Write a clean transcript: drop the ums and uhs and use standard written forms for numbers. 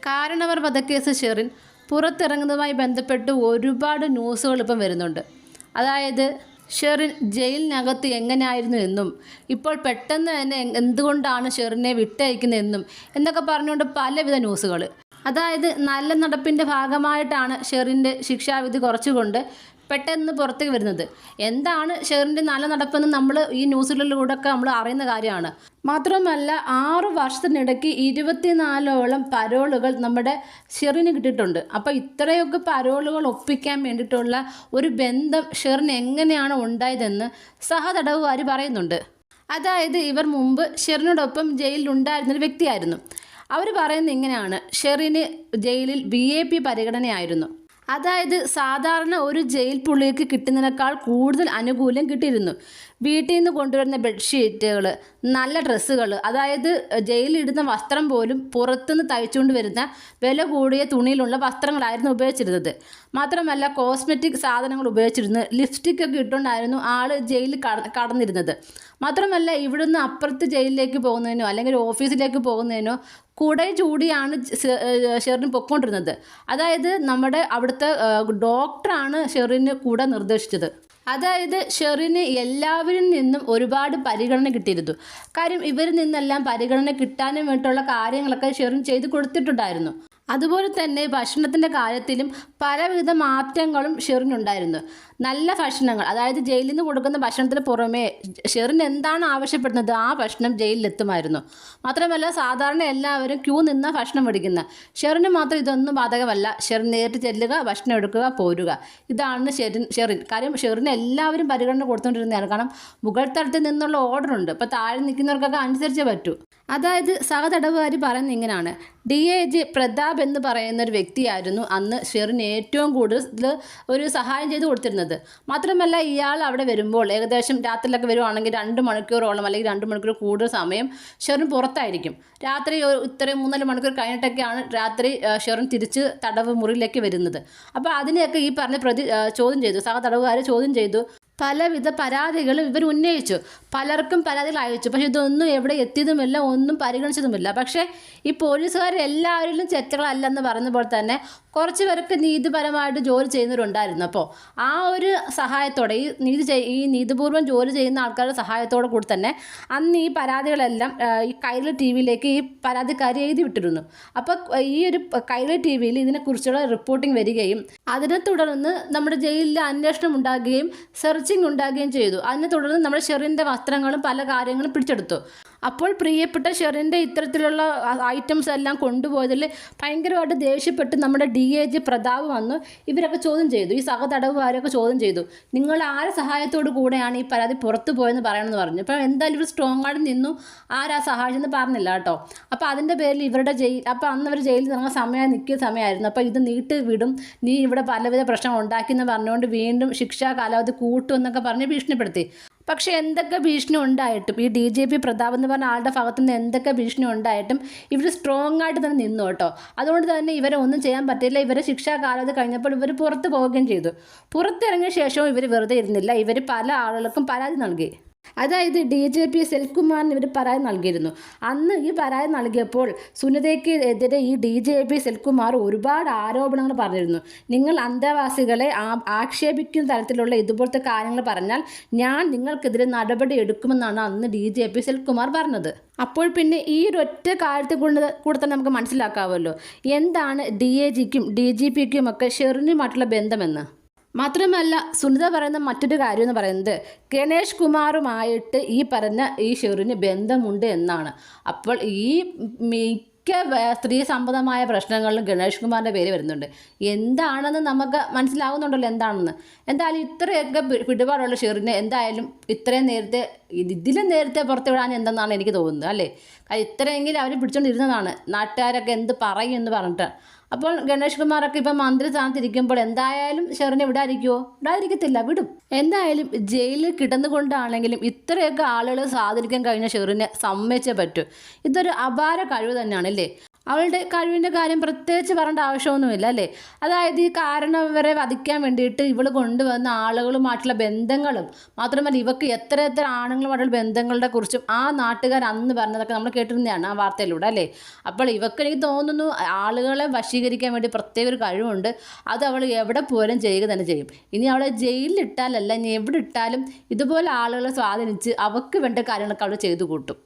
കാരണവർ വധക്കേസ് ഷെറിൻ പുറത്തിറങ്ങുന്നതുമായി ബന്ധപ്പെട്ട് ഒരുപാട് ന്യൂസുകൾ ഇപ്പം വരുന്നുണ്ട്. അതായത് ഷെറിൻ ജയിലിനകത്ത് എങ്ങനെയായിരുന്നു എന്നും ഇപ്പോൾ പെട്ടെന്ന് തന്നെ എന്തുകൊണ്ടാണ് ഷെറിനെ വിട്ടയക്കുന്നതെന്നും എന്നൊക്കെ പറഞ്ഞുകൊണ്ട് പലവിധ ന്യൂസുകൾ. അതായത് നല്ല നടപ്പിൻ്റെ ഭാഗമായിട്ടാണ് ഷെറിൻ്റെ ശിക്ഷാവിധി കുറച്ചുകൊണ്ട് പെട്ടെന്ന് പുറത്തേക്ക് വരുന്നത്. എന്താണ് ഷെറിൻ്റെ നല്ല നടപ്പെന്ന് നമ്മൾ ഈ ന്യൂസുകളിലൂടെയൊക്കെ നമ്മൾ അറിയുന്ന കാര്യമാണ്. മാത്രമല്ല 6 വർഷത്തിനിടയ്ക്ക് 24ഓളം പരോളുകൾ നമ്മുടെ ഷെറിന് കിട്ടിയിട്ടുണ്ട്. അപ്പോൾ ഇത്രയൊക്കെ പരോളുകൾ ഒപ്പിക്കാൻ വേണ്ടിയിട്ടുള്ള ഒരു ബന്ധം ഷെറിന് എങ്ങനെയാണ് ഉണ്ടായതെന്ന് സഹതടവുകാർ പറയുന്നുണ്ട്. അതായത് ഇവർ മുമ്പ് ഷെറിനോടൊപ്പം ജയിലിലുണ്ടായിരുന്നൊരു വ്യക്തിയായിരുന്നു. അവർ പറയുന്നത് ഇങ്ങനെയാണ്: ഷെറിന് ജയിലിൽ VIP പരിഗണനയായിരുന്നു. അതായത് സാധാരണ ഒരു ജയിൽ പുള്ളിക്ക് കിട്ടുന്നതിനേക്കാൾ കൂടുതൽ ആനുകൂല്യം കിട്ടിയിരുന്നു. വീട്ടിൽ നിന്ന് കൊണ്ടുവരുന്ന ബെഡ്ഷീറ്റുകൾ, നല്ല ഡ്രസ്സുകൾ, അതായത് ജയിലിടുന്ന വസ്ത്രം പോലും പുറത്തുനിന്ന് തയ്ച്ചുകൊണ്ട് വരുന്ന വില കൂടിയ തുണിയിലുള്ള വസ്ത്രങ്ങളായിരുന്നു ഉപയോഗിച്ചിരുന്നത്. മാത്രമല്ല കോസ്മെറ്റിക് സാധനങ്ങൾ ഉപയോഗിച്ചിരുന്നു. ലിപ്സ്റ്റിക്കൊക്കെ ഇട്ടുകൊണ്ടായിരുന്നു ആൾ ജയിലിൽ കടന്നിരുന്നത്. മാത്രമല്ല ഇവിടുന്ന് അപ്പുറത്ത് ജയിലിലേക്ക് പോകുന്നതിനോ അല്ലെങ്കിൽ ഓഫീസിലേക്ക് പോകുന്നതിനോ കുട ചൂടിയാണ് ഷെറിന് പൊയ്ക്കൊണ്ടിരുന്നത്. അതായത് നമ്മുടെ അവിടുത്തെ ഡോക്ടറാണ് ഷെറിന് കുട നിർദ്ദേശിച്ചത്. അതായത് ഷെറിന് എല്ലാവരിൽ നിന്നും ഒരുപാട് പരിഗണന കിട്ടിയിരുന്നു. കാര്യം ഇവരിൽ നിന്നെല്ലാം പരിഗണന കിട്ടാനും വേണ്ടിയിട്ടുള്ള കാര്യങ്ങളൊക്കെ ഷെറിൻ ചെയ്ത് കൊടുത്തിട്ടുണ്ടായിരുന്നു. അതുപോലെ തന്നെ ഭക്ഷണത്തിൻ്റെ കാര്യത്തിലും പലവിധ മാറ്റങ്ങളും ഷെറിനുണ്ടായിരുന്നു. നല്ല ഭക്ഷണങ്ങൾ, അതായത് ജയിലിൽ നിന്ന് കൊടുക്കുന്ന ഭക്ഷണത്തിന് പുറമേ ഷെറിൻ എന്താണ് ആവശ്യപ്പെടുന്നത് ആ ഭക്ഷണം ജയിലിലെത്തുമായിരുന്നു. മാത്രമല്ല സാധാരണ എല്ലാവരും ക്യൂ നിന്ന ഭക്ഷണം മേടിക്കുന്ന ഷെറിന് മാത്രം ഇതൊന്നും ബാധകമല്ല. ഷെറിൻ നേരിട്ട് ചെല്ലുക, ഭക്ഷണം എടുക്കുക, പോരുക. ഇതാണ് ഷെറിൻ. കാര്യം ഷെറിന് എല്ലാവരും പരിഗണന കൊടുത്തുകൊണ്ടിരുന്നതാണ്. കാരണം മുകൾ തലത്തിൽ നിന്നുള്ള ഓർഡറുണ്ട്. ഇപ്പോൾ താഴെ നിൽക്കുന്നവർക്കൊക്കെ അനുസരിച്ചേ പറ്റൂ. അതായത് സഹതടവുകാർ പറയുന്നത് ഇങ്ങനെയാണ്: DIG പ്രതാപ് എന്ന് പറയുന്ന ഒരു വ്യക്തിയായിരുന്നു അന്ന് ഷെറിന് ഏറ്റവും കൂടുതൽ ഒരു സഹായം ചെയ്ത് കൊടുത്തിരുന്നത്. മാത്രമല്ല ഇയാൾ അവിടെ വരുമ്പോൾ ഏകദേശം രാത്രിയിലൊക്കെ വരുവാണെങ്കിൽ 2 മണിക്കൂറോളം അല്ലെങ്കിൽ 2 മണിക്കൂർ കൂടുതൽ സമയം ഷെറിൻ പുറത്തായിരിക്കും. രാത്രി ഇത്രയും 3-4 മണിക്കൂർ കഴിഞ്ഞിട്ടൊക്കെയാണ് രാത്രി ഷെറിൻ തിരിച്ച് തടവ് മുറിയിലേക്ക് വരുന്നത്. അപ്പോൾ അതിനെയൊക്കെ ഈ പറഞ്ഞ ചോദ്യം ചെയ്തു. സഹതടവുകാർ ചോദ്യം ചെയ്തു. പലവിധ പരാതികളും ഇവർ ഉന്നയിച്ചു. പലർക്കും പരാതികൾ അയച്ചു. പക്ഷേ ഇതൊന്നും എവിടെ എത്തിയതുമില്ല, ഒന്നും പരിഗണിച്ചതുമില്ല. പക്ഷേ ഈ പോലീസുകാരെല്ലാവരിലും തെറ്റുകളല്ലെന്ന് പറഞ്ഞ പോലെ തന്നെ കുറച്ച് പേർക്ക് നീതിപരമായിട്ട് ജോലി ചെയ്യുന്നവരുണ്ടായിരുന്നു. അപ്പോൾ ആ ഒരു സഹായത്തോടെ ഈ നീതിപൂർവ്വം ജോലി ചെയ്യുന്ന ആൾക്കാരുടെ സഹായത്തോടെ കൂടി തന്നെ അന്ന് ഈ പരാതികളെല്ലാം ഈ കൈരളി TV-യിലേക്ക് ഈ പരാതിക്കാരി എഴുതി വിട്ടിരുന്നു. അപ്പോൾ ഈ ഒരു കൈരളി TV-യിൽ ഇതിനെക്കുറിച്ചുള്ള റിപ്പോർട്ടിംഗ് വരികയും അതിനെ തുടർന്ന് നമ്മുടെ ജയിലിൽ അന്വേഷണം ഉണ്ടാകുകയും സെർച്ചിങ് ഉണ്ടാകുകയും ചെയ്തു. അതിനെ തുടർന്ന് നമ്മുടെ ഷെറിൻ്റെ വസ്ത്രങ്ങളും പല കാര്യങ്ങളും പിടിച്ചെടുത്തു. അപ്പോൾ പ്രിയപ്പെട്ട ഷെറിൻ്റെ ഇത്തരത്തിലുള്ള ഐറ്റംസ് എല്ലാം കൊണ്ടുപോയതിൽ ഭയങ്കരമായിട്ട് ദേഷ്യപ്പെട്ട് നമ്മുടെ DIG പ്രതാപ് വന്നു ഇവരൊക്കെ ചോദ്യം ചെയ്തു. ഈ സഹതടവുകാരൊക്കെ ചോദ്യം ചെയ്തു. നിങ്ങൾ ആരെ സഹായത്തോടു കൂടെയാണ് ഈ പരാതി പുറത്തു പോയെന്ന് പറയണമെന്ന് പറഞ്ഞു. അപ്പോൾ എന്തായാലും ഇവർ സ്ട്രോങ് ആയിട്ട് നിന്നു. ആരാ സഹായിച്ചെന്ന് പറഞ്ഞില്ല കേട്ടോ. അപ്പോൾ അതിൻ്റെ പേരിൽ ഇവരുടെ അപ്പോൾ അന്ന് അവർ ജയിലിൽ നിൽക്കുന്ന സമയമായിരുന്നു. അപ്പോൾ ഇത് നീട്ടി വിടും, നീ ഇവിടെ പലവിധ പ്രശ്നങ്ങൾ ഉണ്ടാക്കിയെന്ന് പറഞ്ഞുകൊണ്ട് വീണ്ടും ശിക്ഷാ കാലാവധി കൂട്ടുമെന്നൊക്കെ പറഞ്ഞ് ഭീഷണിപ്പെടുത്തി. പക്ഷേ എന്തൊക്കെ ഭീഷണി ഉണ്ടായിട്ടും ഈ DGP പ്രതാപ് എന്ന് പറഞ്ഞ ആളുടെ ഭാഗത്തു നിന്ന് എന്തൊക്കെ ഭീഷണി ഉണ്ടായിട്ടും ഇവർ സ്ട്രോങ് ആയിട്ട് തന്നെ നിന്നു കേട്ടോ. അതുകൊണ്ട് തന്നെ ഇവരെ ഒന്നും ചെയ്യാൻ പറ്റില്ല. ഇവരെ ശിക്ഷാ കാലാവധി കഴിഞ്ഞപ്പോൾ ഇവർ പുറത്ത് പോവുകയും ചെയ്തു. പുറത്തിറങ്ങിയ ശേഷവും ഇവർ വെറുതെ ഇരുന്നില്ല. ഇവർ പല ആളുകൾക്കും പരാതി നൽകി. അതായത് DGP സെൽകുമാറിന് ഇവർ പരാതി നൽകിയിരുന്നു. അന്ന് ഈ പരാതി നൽകിയപ്പോൾ സുനിതയ്ക്ക് എതിരെ ഈ DGP സെൽകുമാർ ഒരുപാട് ആരോപണങ്ങൾ പറഞ്ഞിരുന്നു. നിങ്ങൾ അന്തേവാസികളെ ആക്ഷേപിക്കുന്ന തരത്തിലുള്ള ഇതുപോലത്തെ കാര്യങ്ങൾ പറഞ്ഞാൽ ഞാൻ നിങ്ങൾക്കെതിരെ നടപടി എടുക്കുമെന്നാണ് അന്ന് DGP സെൽകുമാർ പറഞ്ഞത്. അപ്പോൾ പിന്നെ ഈ ഒരൊറ്റ കാര്യത്തെ കൂടെ തന്നെ നമുക്ക് മനസ്സിലാക്കാമല്ലോ എന്താണ് DIGക്കും DGPക്കും ഒക്കെ ഷെറിനുമായിട്ടുള്ള ബന്ധമെന്ന്. മാത്രമല്ല സുനിത പറയുന്ന മറ്റൊരു കാര്യം എന്ന് പറയുന്നത് ഗണേഷ് കുമാറുമായിട്ട് ഈ ഷെറിന് ബന്ധമുണ്ട് എന്നാണ്. അപ്പോൾ ഈ മിക്ക സ്ത്രീ സംബന്ധമായ പ്രശ്നങ്ങളിലും ഗണേഷ് കുമാറിൻ്റെ പേര് വരുന്നുണ്ട്. എന്താണെന്ന് നമുക്ക് മനസ്സിലാവുന്നുണ്ടല്ലോ എന്താണെന്ന്. എന്തായാലും ഇത്രയൊക്കെ പിടിപാടുള്ള ഷെറിന് എന്തായാലും ഇതിലും നേരത്തെ പുറത്തു വിടാൻ എന്തെന്നാണ് എനിക്ക് തോന്നുന്നത് അല്ലേ. ഇത്രയെങ്കിലും അവർ പിടിച്ചുകൊണ്ടിരുന്നതാണ്. നാട്ടുകാരൊക്കെ എന്ത് പറയും എന്ന് പറഞ്ഞിട്ട്. അപ്പോൾ ഗണേഷ് കുമാറൊക്കെ ഇപ്പം മന്ത്രി സ്ഥാനത്തിരിക്കുമ്പോൾ എന്തായാലും ഷെറിനെ വിടാതിരിക്കത്തില്ല, വിടും. എന്തായാലും ജയിലിൽ കിടന്നുകൊണ്ടാണെങ്കിലും ഇത്രയൊക്കെ ആളുകൾ സ്വാധീനിക്കാൻ കഴിഞ്ഞ ഷെറിനെ സമ്മതിച്ചേ പറ്റൂ. ഇതൊരു അപാര കഴിവ് തന്നെയാണ് അല്ലേ. അവളുടെ കഴിവിൻ്റെ കാര്യം പ്രത്യേകിച്ച് പറയേണ്ട ആവശ്യമൊന്നുമില്ല അല്ലേ. അതായത് ഈ കാരണവരെ വധിക്കാൻ വേണ്ടിയിട്ട് ഇവൾ കൊണ്ടുവന്ന ആളുകളുമായിട്ടുള്ള ബന്ധങ്ങളും മാത്രമല്ല ഇവക്ക് എത്ര എത്ര ആണുങ്ങളുമായിട്ടുള്ള ബന്ധങ്ങളുടെ കുറിച്ചും ആ നാട്ടുകാർ അന്ന് പറഞ്ഞതൊക്കെ നമ്മൾ കേട്ടിരുന്നതാണ് ആ വാർത്തയിലൂടെ അല്ലേ. അപ്പോൾ ഇവക്ക് എനിക്ക് തോന്നുന്നു ആളുകളെ വശീകരിക്കാൻ വേണ്ടി പ്രത്യേക ഒരു കഴിവുണ്ട്. അത് അവൾ എവിടെ പോലും ചെയ്യുക തന്നെ ചെയ്യും. ഇനി അവളെ ജയിലിലിട്ടാലല്ല, ഇനി എവിടെ ഇട്ടാലും ഇതുപോലെ ആളുകളെ സ്വാധീനിച്ച് അവൾക്ക് വേണ്ട കാര്യങ്ങളൊക്കെ അവൾ ചെയ്തു കൂട്ടും.